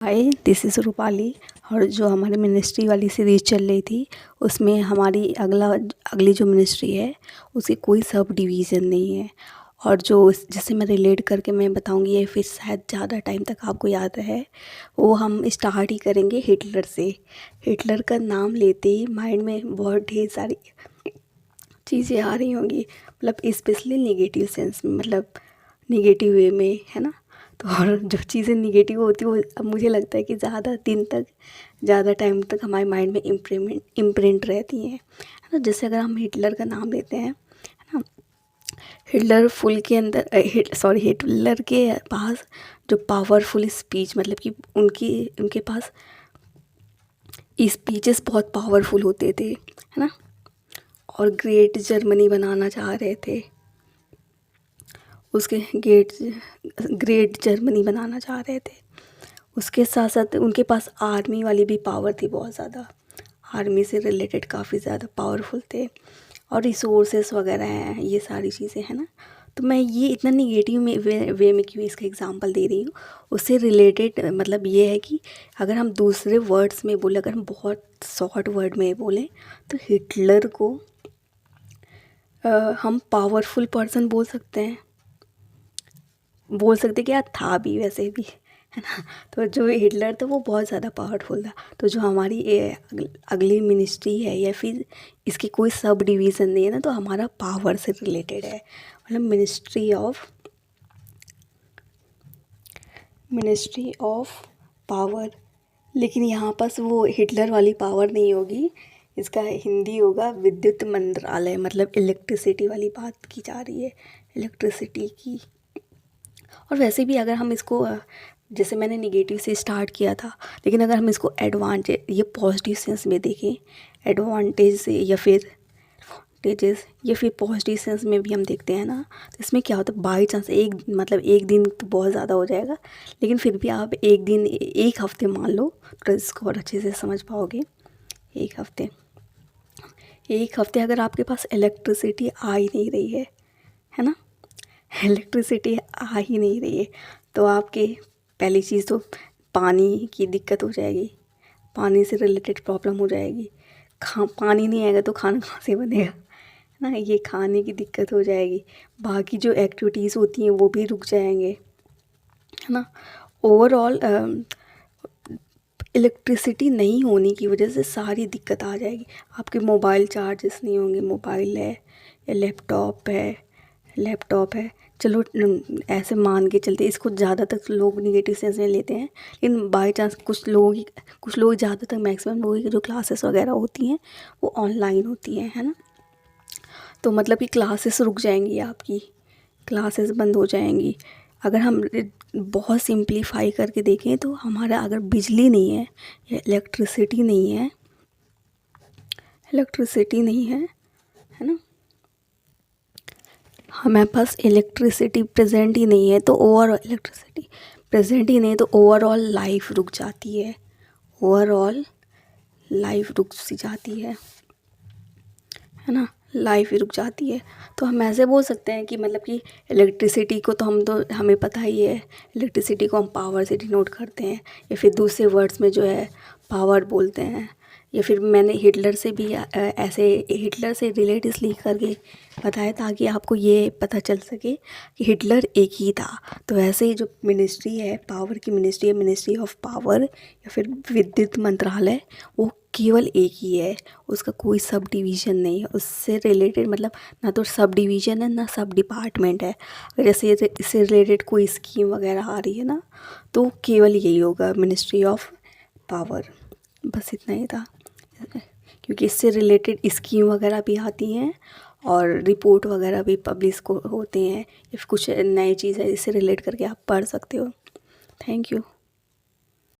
Hi, this is Rupali. और जो हमारी मिनिस्ट्री वाली सीरीज़ चल रही थी उसमें हमारी अगली जो मिनिस्ट्री है उसकी कोई सब डिवीज़न नहीं है। और जो जिससे मैं रिलेट करके मैं बताऊंगी ये फिर शायद ज़्यादा टाइम तक आपको याद रहे। वो हम स्टार्ट ही करेंगे हिटलर से। हिटलर का नाम लेते ही माइंड में बहुत ढेर सारी चीज़ें आ रही होंगी, मतलब स्पेशली निगेटिव सेंस में, मतलब निगेटिव वे में, है ना। तो और जो चीज़ें निगेटिव होती है वो अब मुझे लगता है कि ज़्यादा दिन तक, ज़्यादा टाइम तक हमारे माइंड में इम्प्रिंट रहती हैं, है ना। जैसे अगर हम हिटलर का नाम लेते हैं, है ना। हिटलर फुल के अंदर हिटलर के पास जो पावरफुल स्पीच, मतलब कि उनके पास स्पीचेस बहुत पावरफुल होते थे, है ना। और ग्रेट जर्मनी बनाना चाह रहे थे, उसके ग्रेट जर्मनी बनाना चाह रहे थे। उसके साथ साथ उनके पास आर्मी वाली भी पावर थी, बहुत ज़्यादा आर्मी से रिलेटेड काफ़ी ज़्यादा पावरफुल थे। और रिसोर्सेस वगैरह हैं, ये सारी चीज़ें, हैं ना। तो मैं ये इतना निगेटिव वे में क्यों इसका एग्जांपल दे रही हूँ, उससे रिलेटेड मतलब ये है कि अगर हम दूसरे वर्ड्स में बोले, अगर हम बहुत शॉर्ट वर्ड में बोलें तो हिटलर को हम पावरफुल पर्सन बोल सकते कि यार था भी वैसे भी, है ना। तो जो हिटलर था वो बहुत ज़्यादा पावरफुल था। तो जो हमारी अगली मिनिस्ट्री है या फिर इसकी कोई सब डिवीज़न नहीं है ना, तो हमारा पावर से रिलेटेड है, मतलब मिनिस्ट्री ऑफ पावर। लेकिन यहाँ पास वो हिटलर वाली पावर नहीं होगी, इसका हिंदी होगा विद्युत मंत्रालय, मतलब इलेक्ट्रिसिटी वाली बात की जा रही है, इलेक्ट्रिसिटी की। और वैसे भी अगर हम इसको जैसे मैंने निगेटिव से स्टार्ट किया था, लेकिन अगर हम इसको एडवांटेज, ये पॉजिटिव सेंस में देखें, एडवांटेज से या फिर एडवांटेजेस या फिर पॉजिटिव सेंस में भी हम देखते हैं ना, तो इसमें क्या होता है, बाई चांस एक दिन तो बहुत ज़्यादा हो जाएगा, लेकिन फिर भी आप एक हफ्ते मान लो तो इसको और अच्छे से समझ पाओगे। एक हफ्ते अगर आपके पास इलेक्ट्रिसिटी आ ही नहीं रही है ना, इलेक्ट्रिसिटी आ ही नहीं रही है, तो आपके पहली चीज़ तो पानी की दिक्कत हो जाएगी, पानी से रिलेटेड प्रॉब्लम हो जाएगी। पानी नहीं आएगा तो खाना कहाँ से बनेगा, है ना, ये खाने की दिक्कत हो जाएगी। बाकी जो एक्टिविटीज़ होती हैं वो भी रुक जाएंगे, है ना। ओवरऑल इलेक्ट्रिसिटी नहीं होने की वजह से सारी दिक्कत आ जाएगी। आपके मोबाइल चार्जेस नहीं होंगे, मोबाइल है या लैपटॉप है, चलो ऐसे मान के चलते, इसको ज़्यादातर लोग निगेटिव सेंस में लेते हैं, लेकिन बाय चांस कुछ लोग ज़्यादातर मैक्सिमम लोगों की जो क्लासेस वगैरह होती हैं वो ऑनलाइन होती हैं, है ना। तो मतलब कि क्लासेस रुक जाएंगी, आपकी क्लासेस बंद हो जाएंगी। अगर हम बहुत सिंप्लीफाई करके देखें तो हमारा अगर बिजली नहीं है या इलेक्ट्रिसिटी नहीं है, है ना, हमारे पास इलेक्ट्रिसिटी प्रेजेंट ही नहीं है, तो ओवरऑल लाइफ रुक जाती है, है ना, लाइफ ही रुक जाती है। तो हम ऐसे बोल सकते हैं कि मतलब कि इलेक्ट्रिसिटी को तो हमें पता ही है, इलेक्ट्रिसिटी को हम पावर से डिनोट करते हैं, या फिर दूसरे वर्ड्स में जो है पावर बोलते हैं। या फिर मैंने हिटलर से रिलेट इसलिए करके बताया ताकि आपको ये पता चल सके कि हिटलर एक ही था। तो ऐसे ही जो मिनिस्ट्री है, पावर की मिनिस्ट्री है, मिनिस्ट्री ऑफ पावर या फिर विद्युत मंत्रालय, वो केवल एक ही है, उसका कोई सब डिवीज़न नहीं है। उससे रिलेटेड मतलब ना तो सब डिवीज़न है ना सब डिपार्टमेंट है। अगर जैसे इससे रिलेटेड कोई स्कीम वगैरह आ रही है ना, तो केवल यही होगा, मिनिस्ट्री ऑफ पावर। बस इतना ही था, क्योंकि इससे रिलेटेड स्कीम वगैरह भी आती हैं और रिपोर्ट वगैरह भी पब्लिश होते हैं, या फिर कुछ नई चीज़ है इससे रिलेट करके आप पढ़ सकते हो। Thank you.